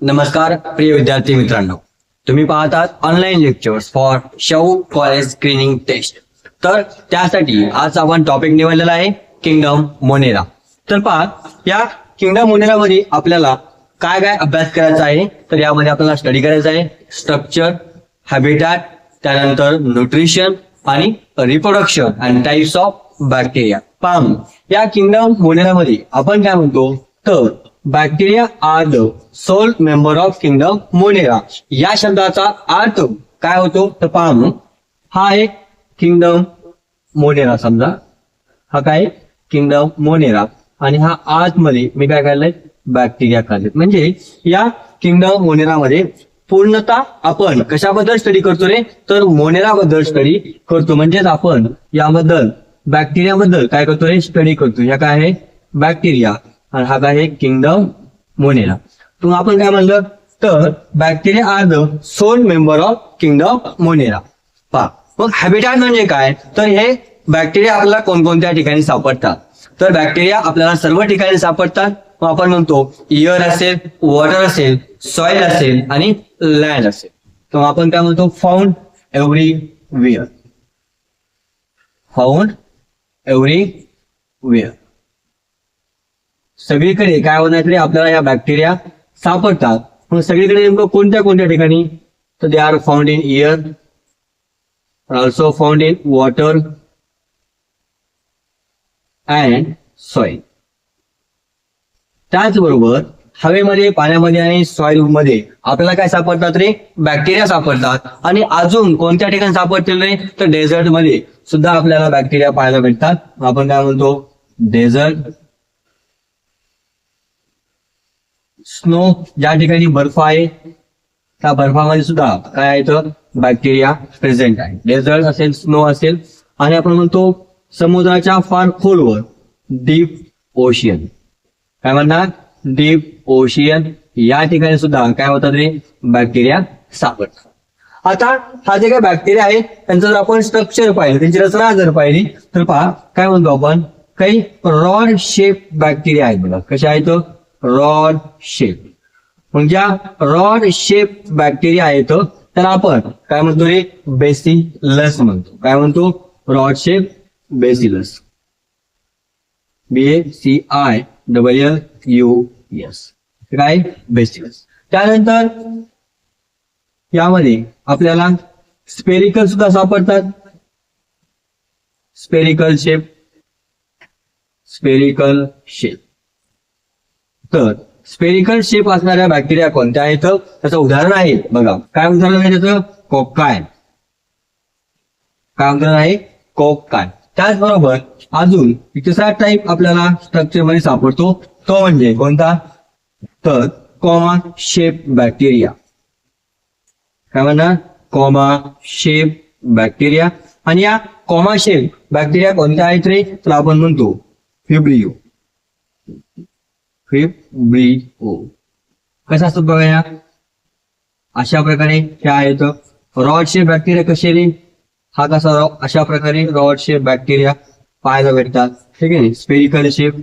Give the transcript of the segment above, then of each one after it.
नमस्कार प्रिय विद्यार्थी मित्रांनो, तुम्ही पाहतात online lectures for Shahu college screening test. तर त्यासाठी आज आपण टॉपिक निवडलेला आहे किंगडम मोनेरा. तर पहा, या किंगडम मोनेरा मध्ये आपल्याला काय काय अभ्यास करायचा आहे. तर यामध्ये आपल्याला स्टडी करायचा आहे स्ट्रक्चर, हॅबिटॅट, त्यानंतर न्यूट्रिशन आणि reproduction and types of bacteria. पहा, या किंगडम मोनेरा मध्ये आपण काय म्हणतो तर bacteria are the sole member of kingdom Monera. या शब्दाचा अर्थ काय होतो तर पहा, हा एक किंगडम मोनेरा, समजा हा काय किंगडम मोनेरा आणि हा आतमध्ये मी काय काढलंय बॅक्टेरिया काढले. म्हणजे या किंगडम मोनेरा मध्ये पूर्णतः आपण कशाबद्दल स्टडी करतो रे तर मोनेरा बद्दल स्टडी करतो. म्हणजेच आपण याबद्दल बॅक्टेरिया बद्दल काय करतो रे स्टडी करतो. या काय आहे बॅक्टेरिया आणि हा काय आहे किंगडम मोनेरा. तर आपण काय म्हणलं तर bacteria are the sole member of kingdom Monera. पहा, मग हॅबिटॅट म्हणजे काय तर हे बॅक्टेरिया आपल्याला कोणकोणत्या ठिकाणी सापडतात. तर बॅक्टेरिया आपल्याला सर्व ठिकाणी सापडतात. मग आपण म्हणतो एअर असेल, वॉटर असेल, सॉइल असेल आणि लँड असेल. तर आपण काय म्हणतो फाउंड एव्हरीवेअर. फाउंड एव्हरीवेअर, सगळीकडे काय होणार तरी आपल्याला या बॅक्टेरिया सापडतात. मग सगळीकडे नेमकं कोणत्या कोणत्या ठिकाणी तर they are found in air, also found in water and soil. त्याचबरोबर हवेमध्ये, पाण्यामध्ये आणि सॉइल मध्ये आपल्याला काय सापडतात रे बॅक्टेरिया सापडतात. आणि अजून कोणत्या ठिकाणी सापडतील रे तर डेझर्ट मध्ये सुद्धा आपल्याला बॅक्टेरिया पाहायला भेटतात. आपण काय म्हणतो डेझर्ट, स्नो, ज्या ठिकाणी बर्फ आहे त्या बर्फामध्ये सुद्धा काय आहे तर बॅक्टेरिया प्रेझेंट आहे. डेझर्ट असेल, स्नो असेल आणि आपण म्हणतो समुद्राच्या फार खोलवर डीप ओशियन, काय म्हणणार डीप ओशियन, या ठिकाणी सुद्धा काय होतात रे बॅक्टेरिया सापडतात. आता हा जे काही बॅक्टेरिया आहे त्यांचं जर आपण स्ट्रक्चर पाहिलं, त्यांची रचना जर पाहिली तर पहा काय म्हणतो आपण काही रॉड शेप बॅक्टेरिया आहेत बघा. कशा आहेत रॉड शेप. म्हणजे रॉड शेप बॅक्टेरिया आहेत त्याला आपण काय म्हणतो रे बेसिलस म्हणतो. काय म्हणतो रॉड शेप बेसिलस, BACILLUS, काय बेसिलस. त्यानंतर यामध्ये आपल्याला स्पेरिकल सुद्धा सापडतात. Spherical shape, spherical shape. तर स्पेरिकल शेप असणाऱ्या बॅक्टेरिया कोणत्या आहेत त्याचं उदाहरण आहे बघा. काय उदाहरण आहे त्याचं कोकाय. काय उदाहरण आहे कोकाय. त्याचबरोबर अजून तिसरा टाईप आपल्याला स्ट्रक्चर मध्ये सापडतो तो म्हणजे कोणता तर कॉमा शेप बॅक्टेरिया. काय म्हणणार कॉमा शेप बॅक्टेरिया. आणि या कॉमा शेप बॅक्टेरिया कोणत्या आहेत रे तर आपण म्हणतो फिब्रिओ. फिब्रिओ कशा असतात बघा या अशा प्रकारे क्या आहेत रॉड शेप बॅक्टेरिया. कसे रे हा कसा अशा प्रकारे रॉड शेप बॅक्टेरिया पाहायला भेटतात. ठीक आहे, स्पेरिकल शेप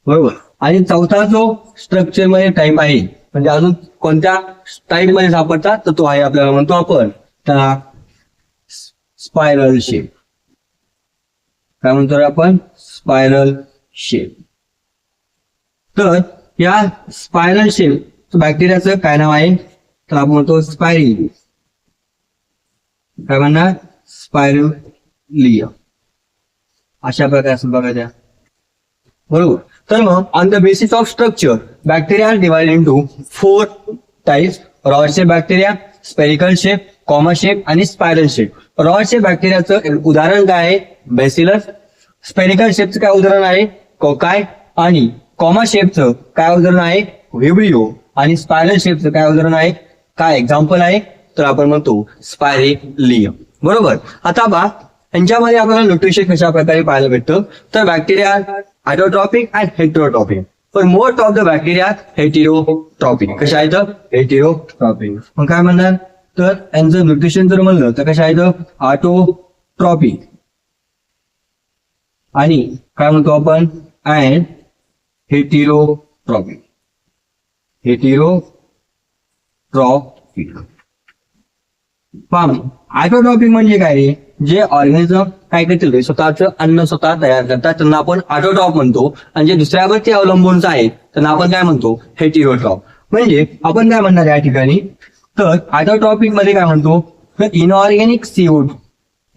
बरोबर. आणि चौथा जो स्ट्रक्चर मध्ये टाईप आहे म्हणजे अजून कोणत्या टाईप मध्ये सापडतात तर तो आहे आपल्याला म्हणतो आपण त्याला स्पायरल शेप. काय म्हणतो आपण स्पायरल शेप. तर या स्पायरल शेप बॅक्टेरियाचं काय नाव आहे तर आपण म्हणतो स्पायरिलियम. काय म्हणणार स्पायरुलियम. अशा प्रकारे बघा त्या बरोबर. तर मग on the basis of structure bacteria are divided into 4 types. Rod shape bacteria, spherical shape, comma shape आणि स्पायरल शेप. रॉड शेप बॅक्टेरियाचं उदाहरण काय आहे बेसिलस. स्पेरिकल शेपचं काय उदाहरण आहे कोकाय. आणि कॉमा शेपचं काय उदाहरण आहे व्हिब्रिओ. आणि स्पायरल शेपचं काय उदाहरण आहे काय एक्झाम्पल आहे तर आपण म्हणतो स्पायरिलियम बरोबर. आता बा यांच्यामध्ये आपल्याला न्यूट्रिशन कशा प्रकारे पाहायला भेटतं तर बॅक्टेरिया ऑटोट्रॉपिक अँड हेटेरोट्रॉपिक. पण most of the bacteria heterotrophic. कशा आहेत हेटेरोट्रॉपिक. मग काय म्हणणार तर यांचं न्यूट्रिशन जर म्हणलं तर कशा आहेत ऑटोट्रॉपिक. आणि काय म्हणतो आपण अँड हेटेरोट्रॉपिक. ऑटोट्रॉपिक. ऑटोट्रॉपिक म्हणजे काय रे, जे ऑर्गॅनिझम काय करतील रे, स्वतःचं अन्न स्वतः तयार करतात त्यांना आपण ऑटोट्रॉप म्हणतो. आणि जे दुसऱ्यावरती अवलंबून आहेत त्यांना आपण काय म्हणतो, हेटेरोट्रॉप. म्हणजे आपण काय म्हणणार या ठिकाणी, तर ऑटोट्रॉपिक मध्ये काय म्हणतो, तर inorganic CO2,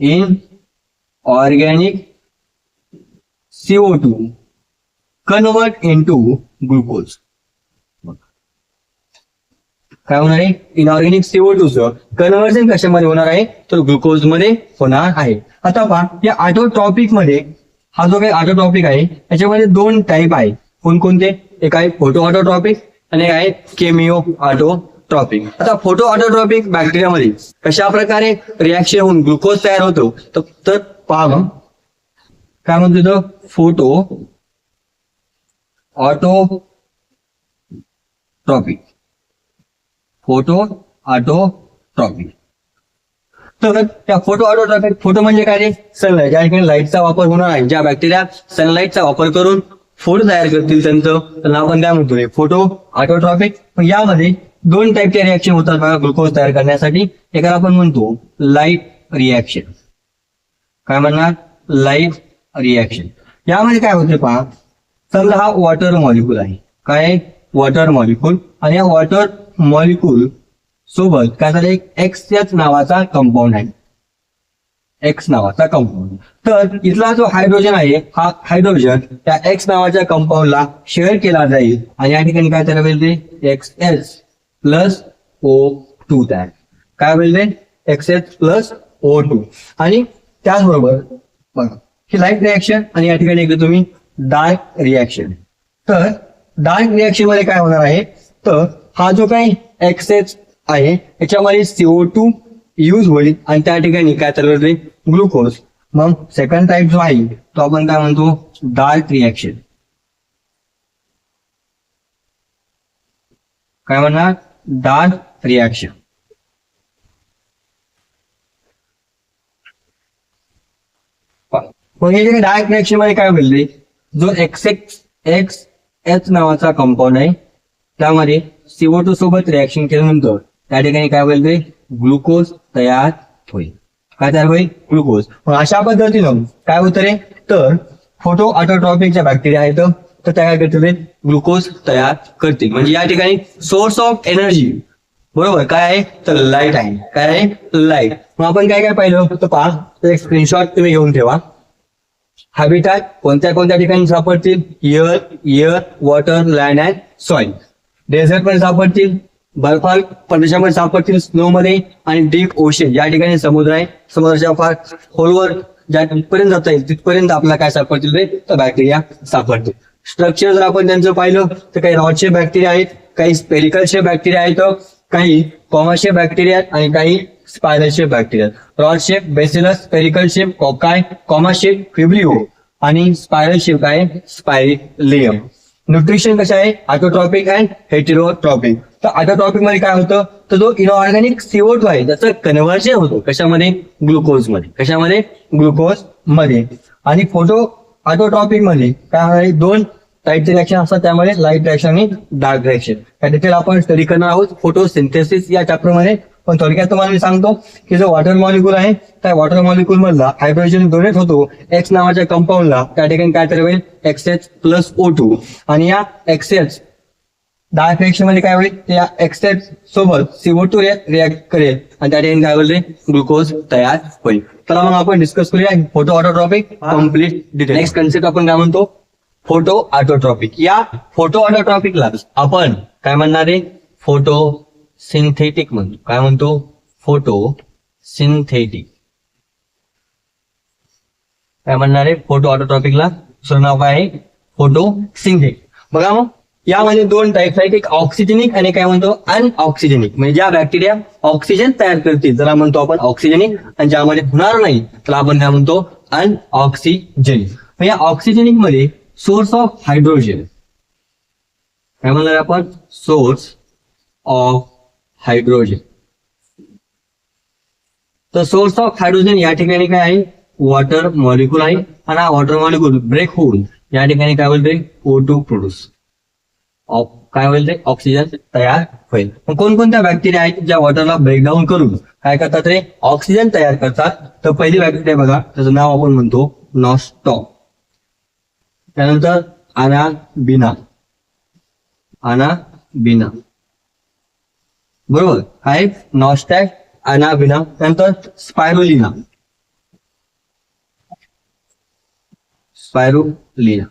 inorganic CO2 convert into glucose. काय होणार आहे, इनऑर्गॅनिक CO2 चं कन्व्हर्जन कशामध्ये होणार आहे, तर ग्लुकोज मध्ये होणार आहे. आता पहा या ऑटोट्रॉपिक मध्ये, हा जो काही ऑटोट्रॉपिक आहे याच्यामध्ये दोन टाईप आहे. कोणकोणते, एक आहे फोटो ऑटोट्रॉपिक आणि एक आहे केमिओ ऑटोट्रॉपिक. आता फोटो ऑटोट्रॉपिक बॅक्टेरियामध्ये कशा प्रकारे रिॲक्शन होऊन ग्लुकोज तयार होतो, तर पहा मग काय म्हणतो तो, फोटो ऑटोट्रॉपिक, फोटो ऑटोट्रॉपिक. तर त्या फोटो ऑटोट्रॉपिक, फोटो म्हणजे काय रे, सनलाईट. ज्या ठिकाणी लाईटचा वापर होणार आहे, ज्या बॅक्टेरिया सनलाईटचा वापर करून फोटो तयार करतील त्यांना आपण काय म्हणतो रे, फोटो ऑटोट्रॉपिक. यामध्ये दोन टाईपचे रिॲक्शन होतात बघा ग्लुकोज तयार करण्यासाठी. एकाला आपण म्हणतो लाईट रिॲक्शन. काय म्हणणार, लाईट रिॲक्शन. यामध्ये काय होते पहा, समजा हा वॉटर मॉलिक्यूल आहे, काय वॉटर मॉलिक्यूल, आणि या वॉटर मॉलिक्यूल सोबत काय झालं, एक एक्स नावाचा कंपाऊंड आहे, एक्स नावाचा कंपाऊंड. तर इथला जो हायड्रोजन आहे, हा हायड्रोजन त्या एक्स नावाच्या कंपाऊंडला शेअर केला जाईल आणि या ठिकाणी काय तयार होईल ते, XH+O2 तयार. काय होईल ते, XH+O2. आणि त्याचबरोबर बघा ही लाईट रिॲक्शन आणि या ठिकाणी एकदा तुम्ही डार्क रिॲक्शन. तर डार्क रिॲक्शन मध्ये काय होणार आहे, तर हा जो काही XH आहे याच्यामध्ये CO2 यूज होईल आणि त्या ठिकाणी काय तयार होईल, ग्लुकोज. मग सेकंड टाइप जो आहे तो आपण काय म्हणतो, डार्क रिॲक्शन. काय म्हणणार, डार्क रिॲक्शन. मग हे डार्क रिॲक्शन मध्ये काय होईल, जो XH नावाचा कंपाऊंड आहे त्यामध्ये CO2 सोबत रिॲक्शन केल्यानंतर त्या ठिकाणी काय होईल, ग्लुकोज तयार होईल. काय तयार होईल, ग्लुकोज. मग अशा पद्धतीनं काय होतं रे, तर फोटो ऑटोट्रॉपिकच्या बॅक्टेरिया आहेत तर त्या काय करतील, ग्लुकोज तयार करतील. म्हणजे या ठिकाणी सोर्स ऑफ एनर्जी बरोबर काय आहे, तर लाईट आहे. काय आहे, लाईट. मग आपण काय काय पाहिलं तर पहा, तर एक स्क्रीनशॉट तुम्ही घेऊन ठेवा. हॅबिटॅट कोणत्या कोणत्या ठिकाणी सापडतील, air, water, land and soil. Desert मध्ये सापडतील, बर्फाळ प्रदेशामध्ये सापडतील, स्नो मध्ये, आणि डीप ओशन या ठिकाणी समुद्र आहे, समुद्राच्या फार खोलवर ज्या तिथपर्यंत जाता येईल तिथपर्यंत आपल्याला काय सापडतील रे, तर बॅक्टेरिया सापडतील. स्ट्रक्चर जर आपण त्यांचं पाहिलं तर काही रॉड शेप बॅक्टेरिया आहेत, काही स्पेरिकल शेप बॅक्टेरिया आहेत, काही कॉमा शेप बॅक्टेरिया आहेत आणि काही spiral shape bacteria. Rod shape bacillus, spherical shape cocci, comma shape vibrio आणि स्पायरल शेप काय, स्पायरिलियम. न्यूट्रिशन कशा आहे, ऑटोट्रॉपिक अँड हेटेरोट्रॉपिक. तर ऑटोट्रॉपिक मध्ये काय होतं, तर जो इनऑर्गॅनिक CO2 आहे त्याचं कन्व्हर्जन होतं कशामध्ये, ग्लुकोज मध्ये. कशामध्ये, ग्लुकोज मध्ये. आणि फोटो ऑटोट्रॉपिक मध्ये काय आहे, दोन टाईपचे रिॲक्शन असतात, त्यामध्ये लाईट रिॲक्शन आणि डार्क रिॲक्शन. त्या डिटेल आपण स्टडी करणार आहोत फोटोसिंथेसिस या चॅप्टर मध्ये. पण थोडक्यात तुम्हाला मी सांगतो की जो वॉटर मॉलिक्यूल आहे त्या वॉटर मॉलिक्यूल मधला हायड्रोजन डोनेट होतो एक्स नावाच्या कंपाऊंडला. त्या ठिकाणी काय तयार होईल, XH+O2. आणि या XH डार्क रिॲक्शन मध्ये काय होईल, या XH सोबत CO2 रिॲक्ट करेल आणि त्या ठिकाणी काय होईल, ग्लुकोज तयार होईल. तर मग आपण डिस्कस करूया photo autotrophic complete detail. Next concept आपण काय म्हणतो, फोटो ऑटोट्रॉपिक. या फोटो ऑटोट्रॉपिकला आपण काय म्हणणार आहे, फोटो सिंथेटिक म्हणतो. काय म्हणतो, फोटो सिंथेटिक. काय म्हणणार आहे, फोटो ऑटोट्रॉपिकला दुसरं नाव काय आहे, फोटो सिंथेटिक. बघा मग यामध्ये दोन टाईप्स आहेत, एक ऑक्सिजनिक आणि काय म्हणतो अनऑक्सिजनिक. म्हणजे ज्या बॅक्टेरिया ऑक्सिजन तयार करतील त्याला म्हणतो आपण ऑक्सिजनिक, आणि ज्यामध्ये होणार नाही त्याला आपण काय म्हणतो अनऑक्सिजनिक. या ऑक्सिजनिक मध्ये सोर्स ऑफ हायड्रोजन. काय म्हणणार आपण, सोर्स ऑफ हायड्रोजन. तर सोर्स ऑफ हायड्रोजन या ठिकाणी काय आहे, वॉटर मॉलिक्यूल आहे. आणि हा वॉटर मॉलिक्यूल ब्रेक होऊन या ठिकाणी काय होईल, O2 प्रोड्यूस. काय होईल, ऑक्सिजन तयार होईल. मग कोणकोणत्या बॅक्टेरिया आहेत ज्या वॉटरला ब्रेकडाऊन करून काय करतात रे, ऑक्सिजन तयार करतात. तर पहिली बॅक्टेरिया बघा, त्याचं नाव आपण म्हणतो नॉस्टॉक. त्यानंतर अनाबिना, अनाबिना बरोबर आहे, नॉस्टॅक, अनाबिना. त्यानंतर स्पायरुलिना, स्पायरुलिना.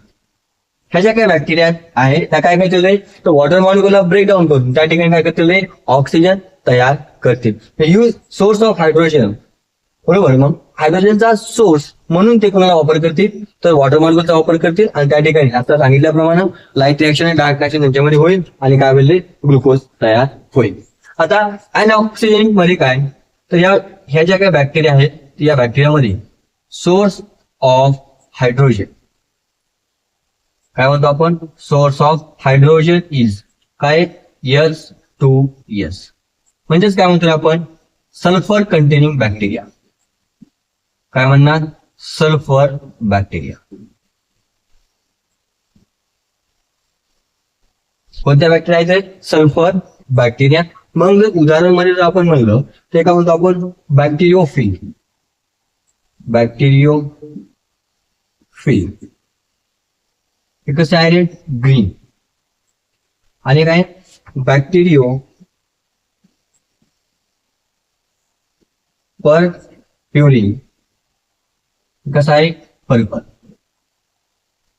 ह्या ज्या काही बॅक्टेरिया आहेत त्या काय करतील रे, तर वॉटर मॉलिक्यूलला ब्रेक डाऊन करून त्या ठिकाणी काय करतील रे, ऑक्सिजन तयार करतील. यूज सोर्स ऑफ हायड्रोजन, बरोबर. मग हायड्रोजनचा सोर्स म्हणून ते कोणाला वापर करतील, तर वॉटर मॉलिक्यूलचा वापर करतील. आणि त्या ठिकाणी आता सांगितल्याप्रमाणे लाईट रिएक्शन आणि डार्क रिएक्शन त्यांच्यामध्ये होईल आणि काय होईल, ग्लुकोज तयार होईल. आता अनऑक्सिजनिक मध्ये काय, तर ह्या ज्या काही बॅक्टेरिया आहेत या बॅक्टेरियामध्ये सोर्स ऑफ हायड्रोजन काय म्हणतो आपण, सोर्स ऑफ हायड्रोजन इज काय, H2S. म्हणजेच काय म्हणतो आपण, सल्फर कंटेनिंग बॅक्टेरिया. काय म्हणणार, सल्फर बॅक्टेरिया. कोणत्या बॅक्टेरिया आहेत, सल्फर बॅक्टेरिया. मग जर उदाहरण मध्ये जर आपण म्हणलं ते काय म्हणतो आपण, बॅक्टेरियोफिल, बॅक्टेरियोफिल. कसं आहे रे, ग्रीन. आणि काय, बॅक्टेरियो परफ्युरिन, कसं आहे, पर्पल.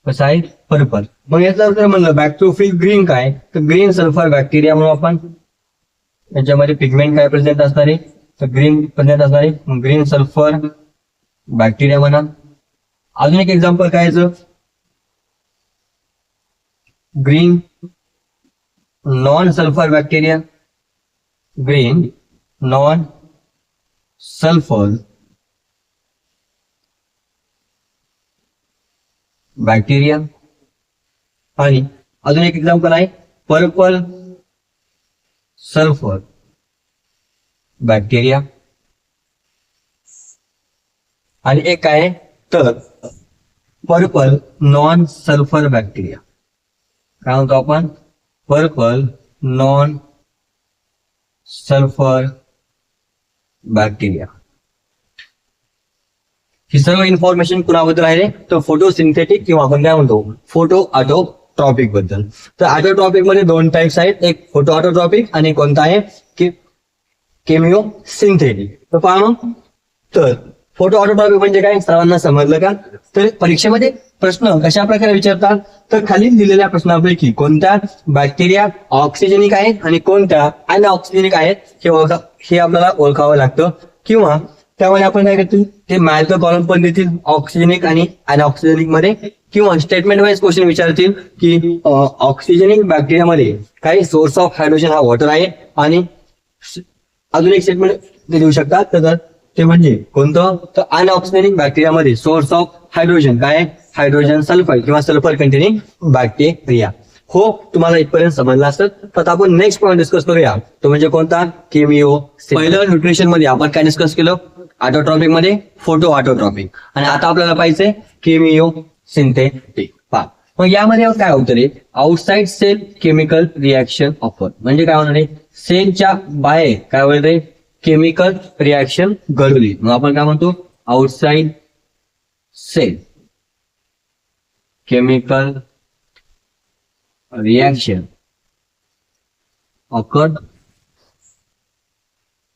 कसं आहे, पर्पल. मग याचा जर म्हणलं बॅक्टेरियोफिल ग्रीन काय, तर ग्रीन सल्फर बॅक्टेरिया म्हणून आपण. त्याच्यामध्ये पिगमेंट काय प्रेझेंट असणार आहे, तर ग्रीन प्रेझेंट असणार आहे, ग्रीन सल्फर बॅक्टेरिया म्हणा. अजून एक एक्झाम्पल काय याचं, green non sulphur bacteria, green non sulphur bacteria. आणि अजून एक एक्झाम्पल आहे पर्पल सल्फर बॅक्टेरिया. आणि एक आहे तर पर्पल नॉन सल्फर बॅक्टेरिया. काय म्हणतो आपण, पर्पल नॉन सल्फर बॅक्टेरिया. ही सर्व इन्फॉर्मेशन कुणाबद्दल आहे, तर फोटोसिंथेटिक किंवा आपण काय म्हणतो फोटो ऑटोट्रॉपिक बद्दल. तर ऑटोट्रॉपिक मध्ये दोन टाइप्स आहेत, एक फोटो ऑटोट्रॉपिक आणि कोणता आहे केमिओ सिंथेटिक. तर पहा मग, तर फोटो ऑटोट्रॉपिक म्हणजे काय, सर्वांना समजलं का. तर परीक्षेमध्ये प्रश्न कशा प्रकारे विचारतात, तर खाली दिलेल्या प्रश्नांपैकी कोणत्या बॅक्टेरिया ऑक्सिजनिक आहेत आणि कोणत्या अनऑक्सिजनिक आहेत हे आपल्याला ओळखावं लागतं. किंवा त्यामध्ये आपण काय करतो, ते मॅथचं कॉलम पण देतील ऑक्सिजनिक आणि अनऑक्सिजनिक मध्ये. किंवा स्टेटमेंट वाईज क्वेश्चन विचारतील की ऑक्सिजनिक बॅक्टेरियामध्ये काही सोर्स ऑफ हायड्रोजन हा वॉटर आहे. आणि अजून एक स्टेटमेंट ते देऊ शकतात, तर ते म्हणजे कोणतं, तर अनऑक्सिजनिक बॅक्टेरियामध्ये सोर्स ऑफ हायड्रोजन काय, हायड्रोजन सल्फाइड किंवा सल्फर कंटेनिंग बॅक्टेरिया. हो, तुम्हाला इथपर्यंत समजलं असतं. तर आपण नेक्स्ट पॉईंट डिस्कस करूया, तो म्हणजे कोणता, केमिओ. पहिलं न्यूट्रिशन मध्ये आपण काय डिस्कस केलं, ऑटोट्रॉपिक मध्ये फोटो ऑटोट्रॉपिक. आणि आता आपल्याला पाहिजे केमिओ सिंथेटिक. पहा मग यामध्ये काय होतं रे, outside cell chemical reaction offer. म्हणजे काय होणार आहे, सेलच्या बाहेर काय होईल रे, केमिकल रिॲक्शन घडवली. मग आपण काय म्हणतो, outside cell chemical reaction occur.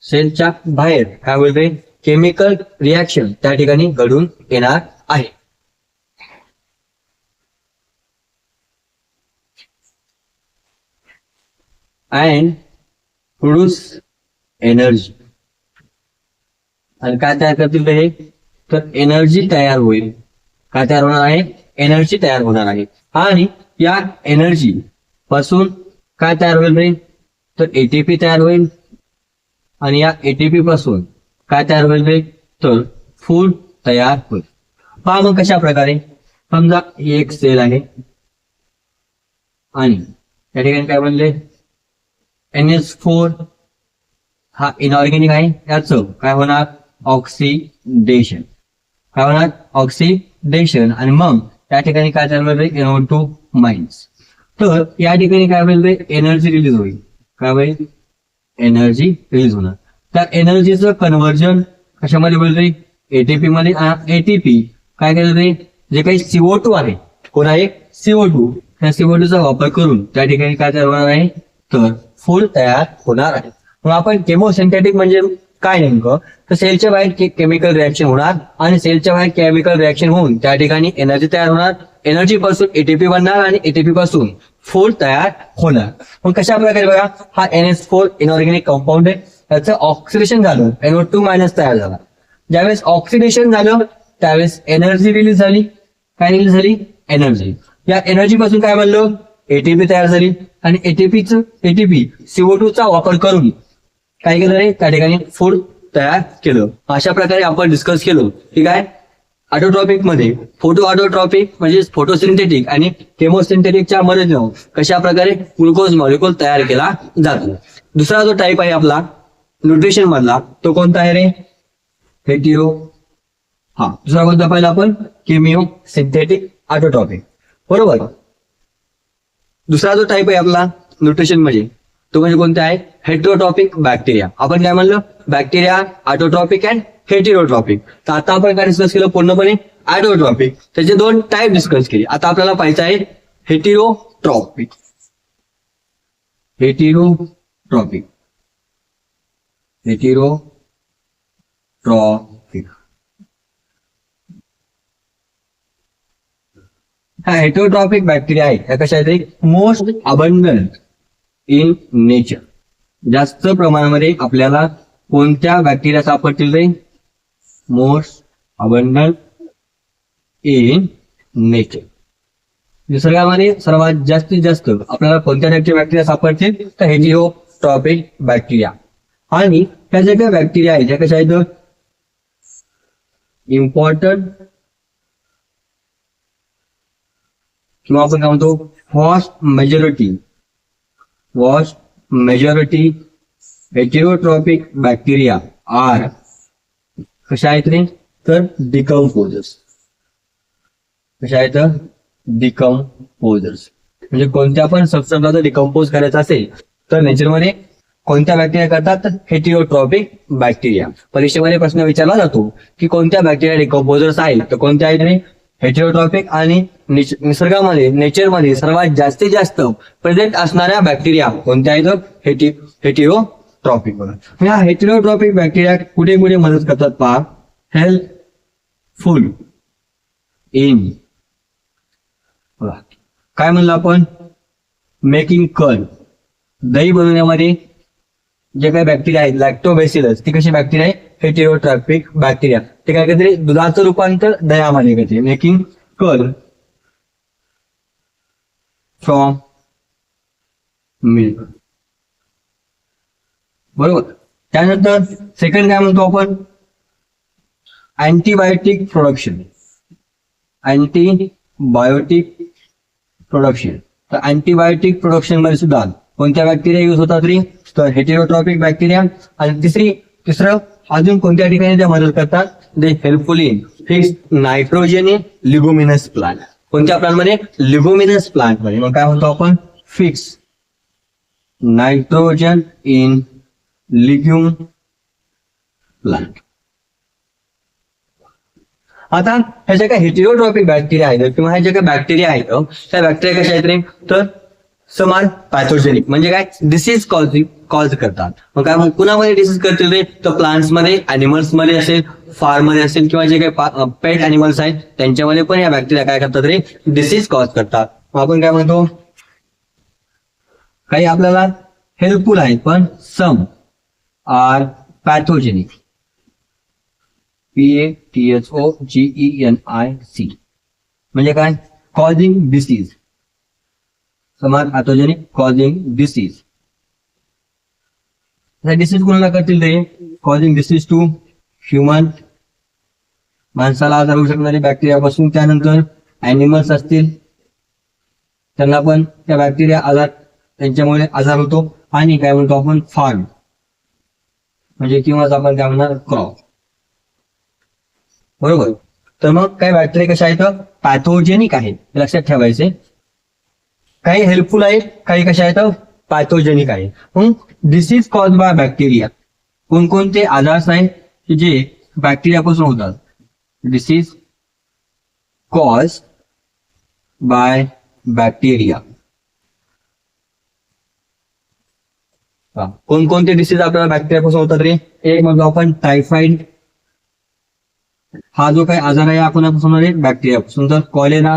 सेलच्या बाहेर काय होईल रे, केमिकल रिॲक्शन त्या ठिकाणी घडून येणार आहे. And produce energy. आणि काय तयार करतील हे, तर एनर्जी तयार होईल. काय तयार होणार आहे, एनर्जी तयार होणार आहे. आणि या एनर्जी पासून काय तयार होईल रे, तर एटीपी तयार होईल. आणि या एटीपी पासून काय तयार होईल रे, तर फूड तयार होईल. पहा मग कशा प्रकारे, समजा ही एक सेल आहे आणि या ठिकाणी काय बनले, NH4 हा इनऑर्गॅनिक आहे, याचं काय होणार, ऑक्सिडेशन. काय होणार, ऑक्सिडेशन. आणि मग त्या ठिकाणी काय तयार होईल, NO2 माइनस. तर या ठिकाणी काय होईल, एनर्जी रिलीज होईल. काय होईल, एनर्जी रिलीज होणार. त्या एनर्जीचं कन्व्हर्जन कशामध्ये बोलतोय, एटीपी मध्ये. एटीपी काय करते, जे काही CO2 आहे, कोण आहे, CO2, त्या CO2 चा वापर करून त्या ठिकाणी काय तयार होणार आहे, तर फूड तयार होणार आहे. मग आपण केमोसिंथेटिक म्हणजे काय नेमकं, तर सेलच्या बाहेर केमिकल रिॲक्शन होणार आणि सेलच्या बाहेर केमिकल रिॲक्शन होऊन त्या ठिकाणी एनर्जी तयार होणार. एनर्जी पासून एटीपी बनणार आणि एटीपी पासून फूड तयार होणार. मग कशा प्रकारे बघा, हा NH4 इनऑर्गॅनिक कंपाऊंड आहे, त्याचं ऑक्सिडेशन झालं, NO2 मायनस तयार झाला. ज्यावेळेस ऑक्सिडेशन झालं त्यावेळेस एनर्जी रिलीज झाली. काय रिलीज झाली, एनर्जी. या एनर्जी पासून काय बनलं, एटीपी तयार झाली आणि एटीपी CO2 चा वापर करून काय केलं रे, त्या ठिकाणी फूड तयार केलं. अशा प्रकारे आपण डिस्कस केलं की काय, ऑटोट्रॉपिक मध्ये फोटो ऑटोट्रॉपिक म्हणजे फोटोसिंथेटिक आणि केमोसिंथेटिकच्या मदतीने कशा प्रकारे ग्लुकोज मॉलिक्यूल तयार केला जातो. दुसरा जो टाईप आहे आपला न्यूट्रिशन मधला, तो कोणता आहे रे, हेटेरो. दुसरा कोणता पाहिला आपण, केमिओ सिंथेटिक ऑटोट्रॉपिक, बरोबर. दुसरा जो टाईप आहे आपला न्यूट्रिशन मध्ये, तो म्हणजे कोणता आहे, हेटेरोट्रॉपिक बॅक्टेरिया. आपण काय म्हणलं, बॅक्टेरिया ऑटोट्रॉपिक अँड हेटेरोट्रॉपिक. तर आता आपण काय डिस्कस केलं, पूर्णपणे ऑटोट्रॉपिक, त्याचे 2 टाईप डिस्कस केले. आता आपल्याला पाहायचं आहे हेटेरोट्रॉपिक. हेटेरोट्रॉपिक हा हेटेरोट्रॉपिक बॅक्टेरिया आहे, त्या कशा आहेत, मोस्ट अबंडंट इन नेचर. जास्त प्रमाणामध्ये आपल्याला कोणत्या बॅक्टेरिया सापडतील रे, मोस्ट अबंडंट इन नेचर. निसर्गामध्ये सर्वात जास्तीत जास्त आपल्याला कोणत्या टाईपचे बॅक्टेरिया सापडतील, तर हेटेरोट्रॉपिक बॅक्टेरिया. आणि त्या ज्या काही बॅक्टेरिया आहेत त्या कशा आहेत, इम्पॉर्टंट किंवा आपण काय म्हणतो vast majority heterotrophic bacteria are कशा आहेत रे, तर डिकम्पोजर्स. कशा आहेत, डिकम्पोजर्स. म्हणजे कोणत्या पण सबस्टन्सला डिकम्पोज करायचं असेल तर नेचरमध्ये कोणत्या बॅक्टेरिया करतात, तर हेटेरोट्रॉपिक बॅक्टेरिया. परीक्षेमध्ये प्रश्न विचारला जातो की कोणत्या बॅक्टेरिया डिकम्पोजर्स आहेत, तर कोणत्या आहेत रे, हेटेरोट्रॉपिक. आणि निसर्गामध्ये नेचरमध्ये सर्वात जास्तीत जास्त प्रेझेंट असणाऱ्या बॅक्टेरिया कोणत्या आहेत, हेटेरोट्रॉपिक. ह्या हेटेरोट्रॉपिक बॅक्टेरिया कुठे कुठे मदत करतात पहा, हेल्पफुल इन, काय म्हणलं आपण, मेकिंग कर्ड, दही बनवण्यामध्ये जे काही बॅक्टेरिया आहेत, लॅक्टोबॅसिलस, ती कशी बॅक्टेरिया आहे, हेटेरोट्रॉपिक बॅक्टेरिया. ते काय करते, दुधाचं रूपांतर दह्यामध्ये करते, मेकिंग कर्ड फ्रॉम मिल्क, बरोबर. त्यानंतर सेकंड काय म्हणतो आपण, अँटीबायोटिक प्रोडक्शन. तर अँटीबायोटिक प्रोडक्शन मध्ये सुद्धा कोणत्या बॅक्टेरिया युज होतात रे, तर हेटेरोट्रॉपिक बॅक्टेरिया. आणि तिसरं अजून कोणत्या ठिकाणी त्या मदत करतात, they helpful in fix nitrogen in leguminous plant. कोणत्या प्लांटमध्ये, लिग्युमिनस प्लांटमध्ये. मग काय म्हणतो आपण, fix nitrogen in legume plant. आता ह्या ज्या काही हेटेरोट्रॉपिक बॅक्टेरिया आहेत किंवा ह्या ज्या काही बॅक्टेरिया आहेत त्या बॅक्टेरिया कशा आहेत रे, तर समान पॅथोजेनिक म्हणजे काय, डिसीज कॉज करतात. मग काय कुणामध्ये डिसीज करतील रे, तर प्लांट्स मध्ये, अॅनिमल्स मध्ये असेल, फार्म मध्ये असेल, किंवा जे काही पेट अॅनिमल्स आहेत त्यांच्यामध्ये पण या बॅक्टेरिया काय करतात रे, डिसीज कॉज करतात. मग आपण काय म्हणतो, काही आपल्याला हेल्पफुल आहेत पण सम आर पॅथोजेनिक, PATHOGENIC म्हणजे काय, कॉजिंग डिसीज. समान पॅथोजेनिक कॉजिंग डिसीज. डिसीज कोणाला करतील ते, कॉजिंग डिसीज टू ह्युमन, माणसाला आजार होऊ शकणारे बॅक्टेरियापासून. त्यानंतर अॅनिमल्स असतील त्यांना पण त्या बॅक्टेरिया आजार, त्यांच्यामुळे आजार होतो. आणि काय म्हणतो आपण, फार्म म्हणजे किंवा आपण काय म्हणणार, क्रॉप, बरोबर. तर मग काही बॅक्टेरिया कशा आहेत, पॅथोजेनिक आहेत, लक्षात ठेवायचे. काही हेल्पफुल आहेत, काही कशा आहेत, पॅथोजेनिक आहे. मग डिसीज कॉज बाय बॅक्टेरिया, कोणकोणते आजार आहेत की जे बॅक्टेरियापासून होतात? Disease cause by bacteria. कोणकोणते डिसीज आपल्याला बॅक्टेरियापासून होतात रे? एक म्हणजे आपण टायफॉइड, हा जो काही आजार आहे आपण बॅक्टेरियापासून. तर कॉलेरा,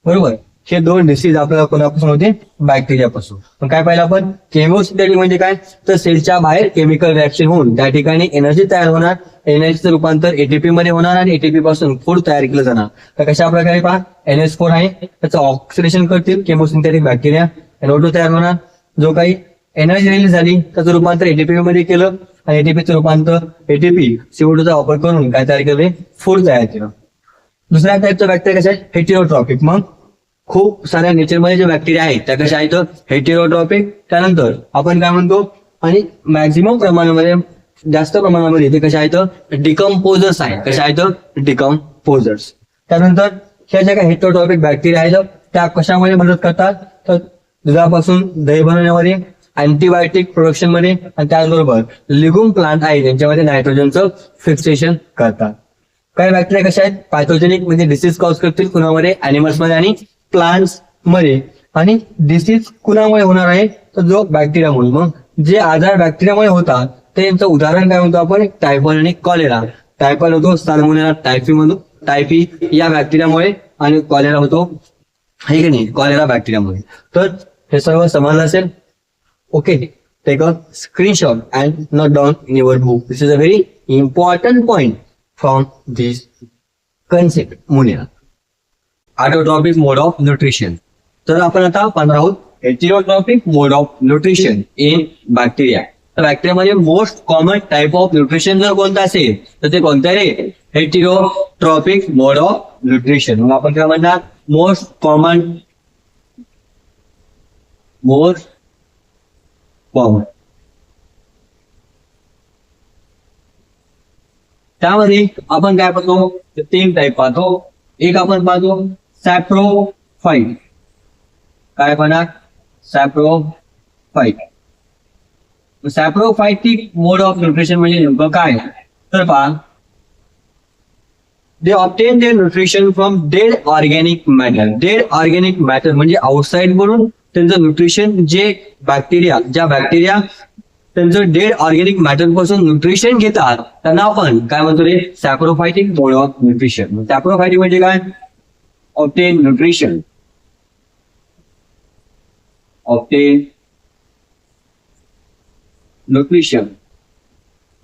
बरोबर, हे दोन डिसीज आपल्याला कोणापासून होते? बॅक्टेरियापासून. पण काय पाहिलं आपण? केमोसिंथेटिक म्हणजे काय? तर सेलच्या बाहेर केमिकल रिएक्शन होऊन त्या ठिकाणी एनर्जी तयार होणार, एनर्जीचं रूपांतर एटीपी मध्ये होणार आणि एटीपी पासून फूड तयार केलं जाणार. तर कशा प्रकारे पहा, NH4 आहे त्याचं ऑक्सिडेशन करतील केमोसिंथेटिक बॅक्टेरिया, NO2 तयार होणार, जो काही एनर्जी रिलीज झाली त्याचं रूपांतर एटीपी मध्ये केलं आणि एटीपीचं रूपांतर एटीपी CO2 चा वापर करून काय तयार केलं? फूड तयार केलं. दुसऱ्या टाईपचा बॅक्टेरिया कशा आहे? हेटेरोट्रॉपिक. मग खूप साऱ्या नेचरमध्ये जे बॅक्टेरिया आहेत त्या कशा आहेत? हेटेरोट्रॉपिक. त्यानंतर आपण काय म्हणतो, आणि मॅक्झिमम प्रमाणामध्ये, जास्त प्रमाणामध्ये ते कशा आहेत? डिकम्पोजर्स आहे. कशा आहेत? डिकम्पोजर्स. त्यानंतर ह्या ज्या काही हेटेरोट्रॉपिक बॅक्टेरिया आहेत त्या कशामध्ये मदत करतात? तर दुधापासून दही बनवण्यामध्ये, अँटीबायोटिक प्रोडक्शन मध्ये, आणि त्याचबरोबर लिग्यूम प्लांट आहे त्यांच्यामध्ये नायट्रोजनचं फिक्सेशन करतात. काही बॅक्टेरिया कशा आहेत? पॅथोजेनिक म्हणजे डिसीज कॉज करतील कुणामध्ये? अॅनिमल्स मध्ये आणि प्लांट्स मध्ये. आणि डिसीज कुणामुळे होणार आहे? तर जो बॅक्टेरियामुळे. मग जे आजार बॅक्टेरियामुळे होतात त्यांचं उदाहरण काय म्हणतो आपण? टायफॉइड आणि कॉलेरा. टायफॉइड होतो साल्मोनेला टायफी या बॅक्टेरियामुळे, आणि कॉलेरा होतो हे की नाही कॉलेरा बॅक्टेरियामुळे. तर हे सर्व समजलं असेल. Okay, take a screenshot and note down in your book. This is a very important point from this concept मोनिया. Autotrophic mode of nutrition. तर आपण आता पाहणार आहोत heterotrophic mode of nutrition in bacteria. तर बॅक्टेरियामध्ये most common type of nutrition जर कोणतं असेल तर ते कोणतं रे? Heterotrophic mode of nutrition. मग आपण काय म्हणणार? मोस्ट कॉमन त्यामध्ये आपण काय पाहतो? तीन टाईप पाहतो. एक आपण पाहतो सॅप्रोफाइट. काय पाहणार? सॅप्रोफाइट. सॅप्रोफायटिक मोड ऑफ न्यूट्रिशन म्हणजे नेमकं काय? तर पहा, they obtain their nutrition from dead organic matter. Dead organic matter म्हणजे आउटसाइड म्हणून त्यांचं न्यूट्रिशन, जे ज्या बॅक्टेरिया त्यांचं डेड ऑर्गॅनिक मॅटर पासून न्यूट्रिशन घेतात त्यांना आपण काय म्हणतो रे? सॅप्रोफायटिक मोड ऑफ न्यूट्रिशन. सॅप्रोफायटिक म्हणजे काय? obtain nutrition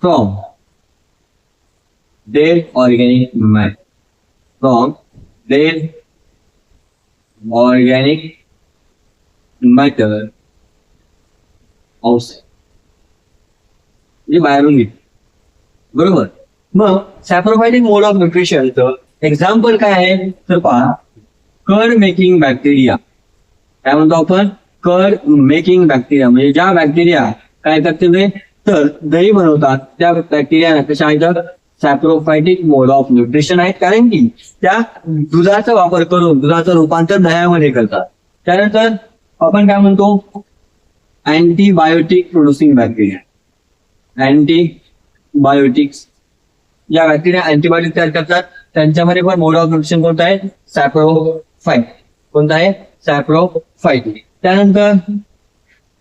from dead organic matter outside, म्हणजे बाहेरून घेत. बरोबर. मग सॅप्रोफायटिक मोड ऑफ न्यूट्रिशनचं एक्झाम्पल काय आहे? तर पहा, कर्ड मेकिंग बॅक्टेरिया. काय म्हणतो आपण? कर्ड मेकिंग बॅक्टेरिया म्हणजे ज्या बॅक्टेरिया काय करते तर दही बनवतात त्या बॅक्टेरिया कशा आहेत? सॅप्रोफायटिक मोड ऑफ न्यूट्रिशन आहेत, कारण की त्या दुधाचा वापर करून दुधाचं रूपांतर दह्यामध्ये करतात. त्यानंतर आपण काय म्हणतो? Antibiotic producing bacteria. अँटीबायोटिक्स, ज्या बॅक्टेरिया अँटीबायोटिक तयार करतात त्यांच्यामध्ये पण मोड ऑफ न्यूट्रिशन कोणता आहे? सॅप्रोफाइट. कोणता आहे? सॅप्रोफाइट. त्यानंतर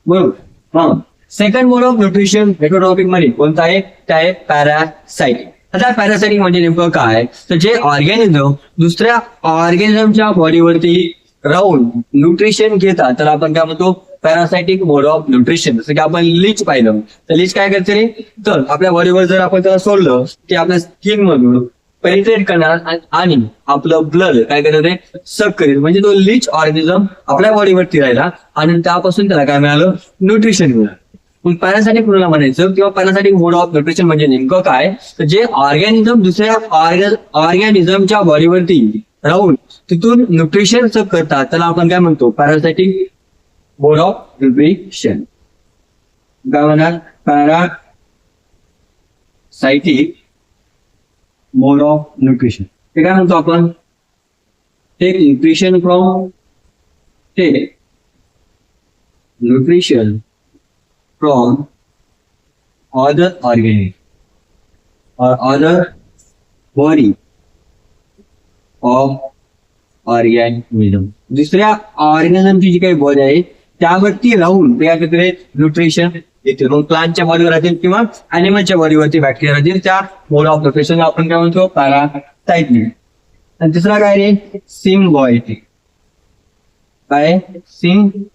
बरोबर second mode of nutrition heterotrophic मध्ये कोणता आहे? ते आहे पॅरासाइटिक. आता पॅरासाइटिक म्हणजे नेमकं काय? तर जे ऑर्गॅनिझम दुसऱ्या ऑर्गॅनिझमच्या बॉडीवरती राहून न्यूट्रिशन घेतात तर आपण काय म्हणतो? Parasitic mode of nutrition. जसं की आपण लीच पाहिलं तर लीच काय करते रे? तर आपल्या बॉडीवर जर आपण त्याला सोडलं की आपल्या स्किन मधून पेनिट्रेट करणार आणि आपलं ब्लड काय करणार रे? सक करेल. म्हणजे तो लीच ऑर्गॅनिझम आपल्या बॉडीवरती राहिला आणि त्यापासून त्याला काय मिळालं? न्यूट्रिशन मिळालं. पॅरासाइटिक कोणाला म्हणायचं किंवा पॅरासाइटिक मोड ऑफ न्यूट्रिशन म्हणजे नेमकं काय? तर जे ऑर्गॅनिझम दुसऱ्या ऑर्गॅनिझमच्या बॉडीवरती राहून तिथून न्यूट्रिशन सक करतात त्याला आपण काय म्हणतो? Parasitic mode of nutrition. काय म्हणणार? Parasitic mode of nutrition. ते काय म्हणतो आपण? Take nutrition from take nutrition from other organism or other body of organism. दुसऱ्या ऑर्गॅनिझमची जी काही बॉडी आहे त्यावरती राहून ते काय करते न्यूट्रिशन येते. मग प्लांटच्या बॉडीवर राहतील किंवा अॅनिमलच्या बॉडीवरती बॅक्टेरिया राहतील. त्या मोड ऑफ न्यूट्रिशन आपण काय म्हणतो पॅरासाइट. आणि तिसरा काय रे सिम्बायोटिक. काय सिम्बायोटिक.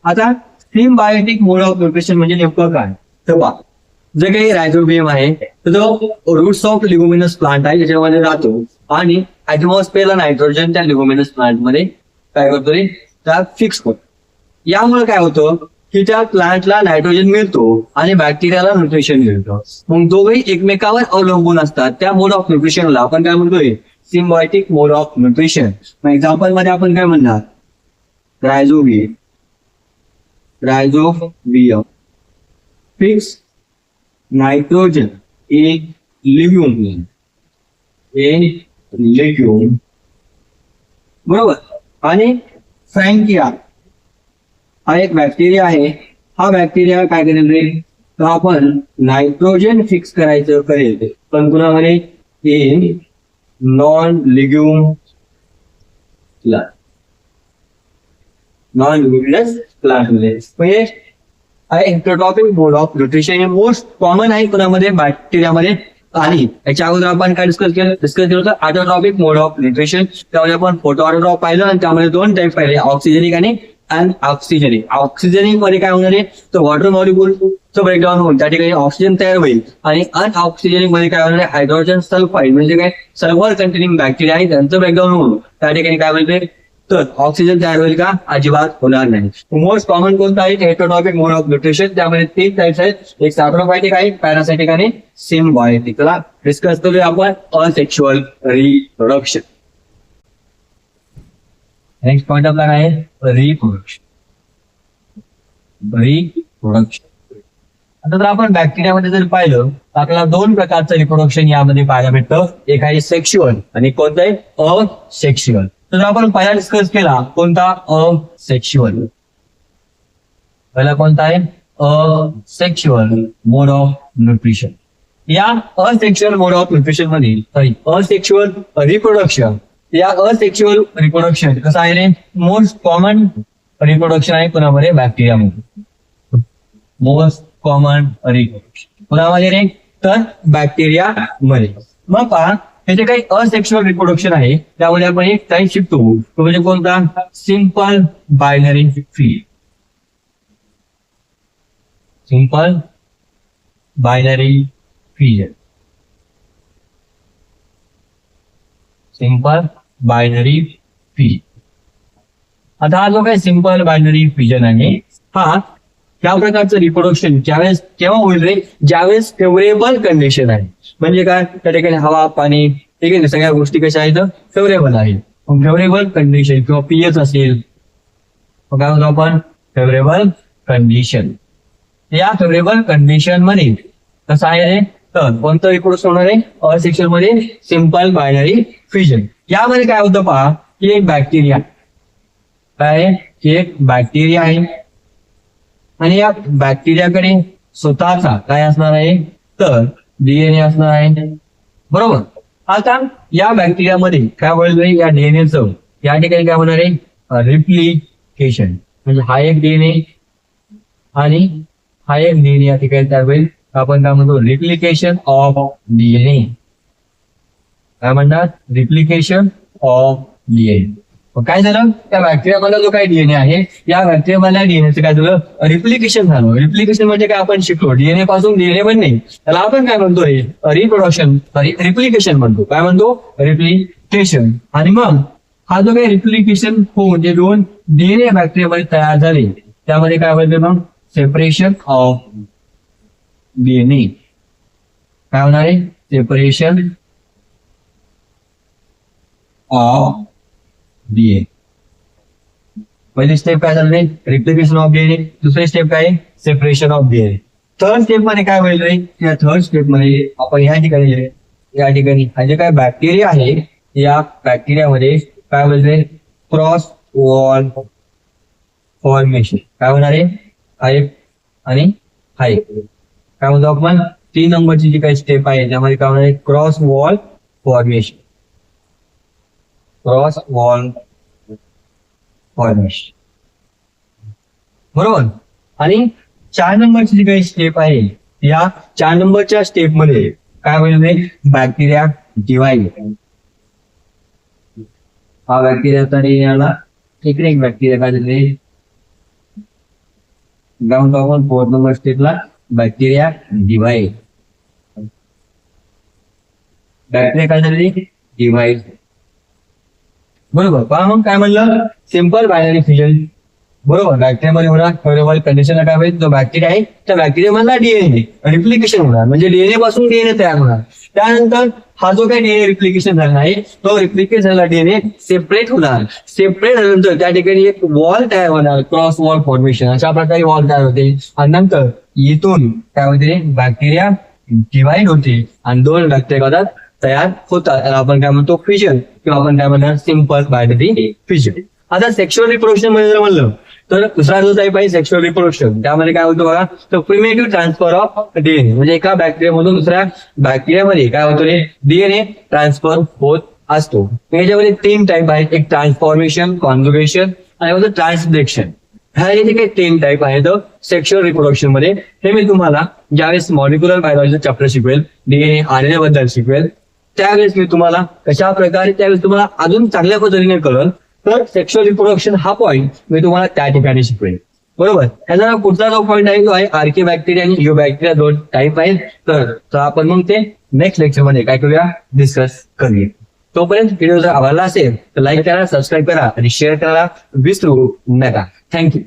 आता सिम्बायोटिक मोड ऑफ न्यूट्रिशन म्हणजे नेमकं काय तर पहा, जे काही रायझोबियम आहे तर तो रूट्स ऑफ लिग्युमिनस प्लांट आहे ज्याच्यामध्ये राहतो आणि ऍटमॉस्फिअरला नायट्रोजन त्या लिग्युमिनस प्लांट मध्ये काय करतो रे त्या फिक्स करतो. यामुळे काय होतं की त्या प्लांटला नायट्रोजन मिळतो आणि बॅक्टेरियाला न्यूट्रिशन मिळतं. मग दोघेही एकमेकावर अवलंबून असतात. त्या मोड ऑफ न्यूट्रिशनला आपण काय म्हणतोय सिम्बायोटिक मोड ऑफ न्यूट्रिशन. मग एक्झाम्पल मध्ये आपण काय म्हणणार rhizobium fix nitrogen in legume बरोबर. आणि फ्रँकिया हा एक बॅक्टेरिया आहे. हा बॅक्टेरिया काय करेल रे तर आपण नायट्रोजन फिक्स करायचं करेल पण कुणामध्ये इन नॉन लिग्युमिनस प्लांट मध्ये. म्हणजे इंट्रोटॉपिक मोड ऑफ न्यूट्रिशन हे मोस्ट कॉमन आहे कोणामध्ये बॅक्टेरियामध्ये. आणि याच्या अगोदर आपण काय डिस्कस केलं होतं ऑटोट्रॉपिक मोड ऑफ न्यूट्रिशन. त्यामध्ये आपण फोटो ऑटोट्रॉप पाहिलं आणि त्यामध्ये दोन टाईप पाहिले ऑक्सिजनिक आणि अनऑक्सिजनिक. ऑक्सिजनिक मध्ये काय होणार आहे तर वॉटर मॉलिक्युलचं ब्रेकडाऊन होईल त्या ठिकाणी ऑक्सिजन तयार होईल. आणि अनऑक्सिजनिक मध्ये काय होणार आहे हायड्रोजन सल्फाईड म्हणजे काय सल्फर कंटेनिंग बॅक्टेरिया आहे त्यांचं ब्रेकडाऊन होऊन त्या ठिकाणी काय होईल तर ऑक्सिजन तयार होईल का अजिबात होणार नाही. मोस्ट कॉमन कोणतं आहे हेटरोटॉपिक मोड ऑफ न्यूट्रिशन. त्यामध्ये 3 टाइप्स आहेत. एक सॅप्रोफायटिक आहे पॅरासायटिक आणि सिम्बायोटिक. चला डिस्कस करूया आपण असेक्शुअल रिप्रोडक्शन. नेक्स्ट पॉइंट आपला काय आहे रिप्रोडक्शन. आता जर आपण बॅक्टेरियामध्ये जर पाहिलं तर आपल्याला 2 प्रकारचं रिप्रोडक्शन यामध्ये पाहायला भेटतं. एक आहे सेक्शुअल आणि कोणतं आहे असेक्शुअल. तर आपण पहिला डिस्कस केला कोणता असेक्शुअल. पहिला कोणता आहे असेक्शुअल मोड ऑफ न्यूट्रिशन. या असेक्शुअल मोड ऑफ न्यूट्रिशन मध्ये असेक्शुअल रिप्रोडक्शन या असेक्शुअल रिप्रोडक्शन कसं आहे रे मोस्ट कॉमन रिप्रोडक्शन आहे कोणामध्ये बॅक्टेरियामध्ये. मोस्ट कॉमन रिप्रोडक्शन कोणामध्ये रे तर बॅक्टेरिया मध्ये. मग पहा हे जे काही असेक्शुअल रिप्रोडक्शन आहे त्यामध्ये आपण एक टाईप शिकतो तो म्हणजे कोणता simple binary feed. Simple binary fission. Simple binary fission. आता हा जो काही सिंपल बायनरी फिजन आहे हा त्या प्रकारचं रिप्रोडक्शन ज्यावेळेस केव्हा होईल रे ज्यावेळेस फेवरेबल कंडिशन आहे. म्हणजे काय त्या ठिकाणी हवा पाणी ठीक आहे सगळ्या गोष्टी कशा आहेत फेवरेबल आहेत. फेवरेबल कंडिशन किंवा पीएच असेल काय म्हणतो आपण फेवरेबल कंडिशन. या फेवरेबल कंडिशन मध्ये कसं आहे रे तर कोणतं रिप्रोडक्शन होणार आहे असेक्शुअल मध्ये सिंपल बायनरी फिजन. यामध्ये काय होतं पहा की एक बॅक्टेरिया काय एक बॅक्टेरिया आहे आणि या बॅक्टेरियाकडे स्वतःचा काय असणार आहे तर डीएनए असणार आहे बरोबर. आता या बॅक्टेरियामध्ये काय होईल या डीएनएचं या ठिकाणी काय होणार आहे रिप्लिकेशन. म्हणजे हा एक डीएनए आणि हा एक डीएनए या ठिकाणी तयार होईल. आपण काय म्हणतो रिप्लिकेशन ऑफ डीएनए. काय म्हणतात रिप्लिकेशन ऑफ डीएनए. काय झालं त्या बॅक्टेरियामधला जो काही डीएनए आहे या बॅक्टेरियामधल्या डीएनएचं काय झालं रिप्लिकेशन झालं. रिप्लिकेशन म्हणजे काय आपण शिकलो डीएनए पासून डीएनए बनणे त्याला आपण काय म्हणतोय रिप्रोडक्शन रिप्लिकेशन म्हणतो. काय म्हणतो रिप्लिकेशन. आणि मग हा जो काही रिप्लिकेशन होऊन जे 2 डीएनए बॅक्टेरियामध्ये तयार झाले त्यामध्ये काय होईल मग सेपरेशन ऑफ डीएनए. काय होणार आहे सेपरेशन ऑफ डीएनए. पहिली स्टेप काय झाली रिप्लिकेशन ऑफ डीएनए. दुसरी स्टेप काय separation of DNA. Third step मध्ये काय होईल रे या थर्ड स्टेप मध्ये आपण या ठिकाणी या ठिकाणी हा जे काय बॅक्टेरिया आहे या बॅक्टेरियामध्ये काय बोलते क्रॉस वॉल फॉर्मेशन काय होणार आहे हाईप आणि हाईप काय म्हणतो आपण 3 नंबरची जी काही स्टेप आहे त्यामध्ये काय होणार आहे cross wall formation cross wall formation बरोबर. आणि 4 नंबरची जी काही स्टेप आहे या 4 नंबरच्या स्टेप मध्ये काय होईल बॅक्टेरिया डिवाइड हा बॅक्टेरिया तरी याला इकडे एक बॅक्टेरिया काय झाले ग्राउंड आपण 4 नंबर स्टेपला बॅक्टेरिया डिवाइड बॅक्टेरिया काय झाली डिवाइड बरोबर. पहा मग काय म्हणलं सिंपल बायनरी फिजन बरोबर. बॅक्टेरियामध्ये होणार फेवरेबल कंडिशन काय होईल जो बॅक्टेरिया आहे त्या बॅक्टेरिया मधला डीएनए रिप्लिकेशन होणार म्हणजे डीएनए पासून डीएनए तयार होणार. त्यानंतर हा जो काही डीएनए रिप्लिकेशन झाला आहे तो रिप्लिकेट झालेला डीएनए सेपरेट होणार. सेपरेट झाल्यानंतर त्या ठिकाणी एक वॉल तयार होणार क्रॉस वॉल फॉर्मेशन अशा प्रकारे वॉल तयार होते आणि नंतर इथून काय होते बॅक्टेरिया डिवाइड होते आणि 2 बॅक्टेरिया तयार होतात आणि आपण काय म्हणतो फिजन किंवा आपण काय म्हणणार सिंपल बायनरी फिजन. आता सेक्शुअल रिप्रोडक्शन मध्ये जर म्हणलं तर दुसरा जो टाईप आहे सेक्शुअल रिप्रोडक्शन त्यामध्ये काय होतं बघा तर प्रिमेटिव्ह ट्रान्सफर ऑफ डीएनए म्हणजे एका बॅक्टेरियामधून दुसऱ्या बॅक्टेरियामध्ये काय होतं रे डीएनए ट्रान्सफर होत असतो. याच्यामध्ये 3 टाईप आहेत एक ट्रान्सफॉर्मेशन कॉन्जुगेशन आणि ट्रान्सलेशन. ह्या जे काही 3 टाईप आहेत सेक्शुअल रिप्रोडक्शन मध्ये हे मी तुम्हाला ज्यावेळेस मॉलिक्युलर बायोलॉजी चॅप्टर शिकवेल डीएनए आरएनए बद्दल शिकवेल त्यावेळेस मी तुम्हाला कशा प्रकारे त्यावेळेस तुम्हाला अजून चांगल्या पद्धतीने कळल. तर सेक्शुअल रिप्रोडक्शन हा पॉईंट मी तुम्हाला त्या ठिकाणी शिकवेन बरोबर. त्याचा पुढचा जो पॉईंट आहे तो आहे आर्के बॅक्टेरिया आणि यू बॅक्टेरिया 2 टाईप आहेत. तर आपण मग ते नेक्स्ट लेक्चर मध्ये काय करूया डिस्कस करूया. तोपर्यंत व्हिडिओ जर आवडला असेल तर लाईक करा सबस्क्राईब करा आणि शेअर करायला विसरू नका. थँक्यू.